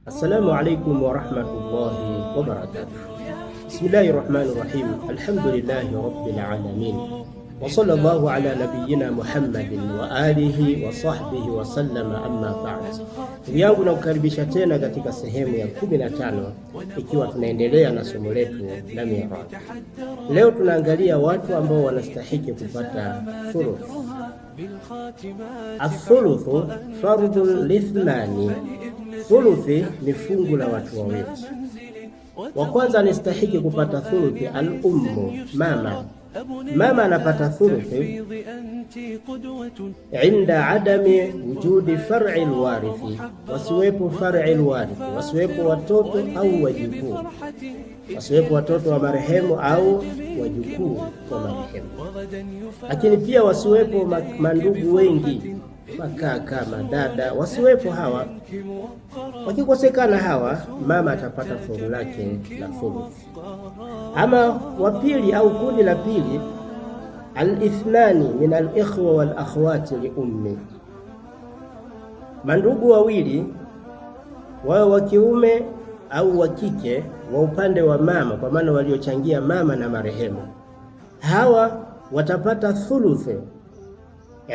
Assalamu alaikum warahmatullahi wabarakatuh. Bismillahir rahmanir rahim. Alhamdulillahi rabbil alamin. Wa sallallahu ala nabiyyina Muhammadin wa alihi wa sahbihi wa sallama, amma ba'd. Ndugu yangu, nakukaribisha tena katika sehemu ya 15 ikiwa tunaendelea na somo letu la mirathi. Leo tunaangalia watu ambao wanastahiki kupata thuluth. Athuluthu fardun lithnani. Thuluthi ni fungu la watu wawili. Wa kwanza anastahiki kupata thuluthi al-ummu, mama. Mama anapata thuluthi inda adami wujudi far'i alwarithi, wasiwepo far'i alwarithi, wasiwepo watoto au wajukuu, wasiwepo watoto wa marehemu au wajukuu wa marehemu. Lakini pia wasiwepo mandugu wengi, makaka, madada, wasiwepo hawa. Wakikosekana hawa, mama atapata fungu lake la thuluthi. Ama wa pili au kundi la pili, al-ithnani min al-ikhwa wal akhwati li ummi, mandugu wawili wao wa kiume au wa kike wa upande wa mama, kwa maana waliochangia mama na marehemu, hawa watapata thuluthi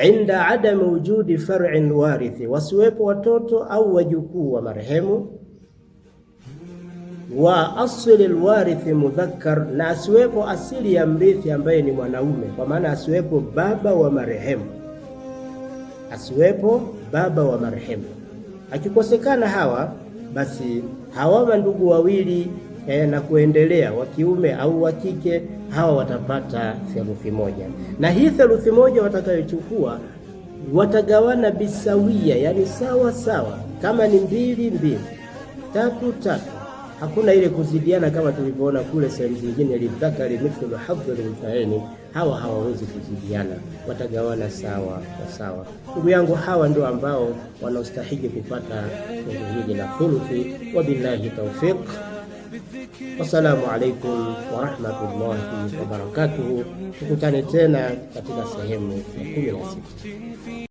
inda adami wujudi far'i warithi, wasiwepo watoto au wajukuu wa marehemu, wa asli alwarithi mudhakkar, na asiwepo asili ya mrithi ambaye ni mwanaume, kwa maana asiwepo baba wa marehemu, asiwepo baba wa marehemu. Akikosekana hawa, basi hawa mandugu wawili na kuendelea, wa kiume au wa kike, hawa watapata theluthi moja, na hii theluthi moja watakayochukua watagawana bisawia, yani sawa sawa, kama ni 2-2, 3-3. Hakuna ile kuzidiana kama tulivyoona kule sehemu zingine, lidhakari mithlu hadhil unthayaini. Hawa hawawezi kuzidiana, watagawana sawa kwa sawa. Ndugu yangu, hawa ndio ambao wanaostahili kupata fungu hili la thuluthi. Wabillahi tawfiq. Wassalamu alaikum warahmatullahi wabarakatuhu. Tukutane tena katika sehemu ya 16.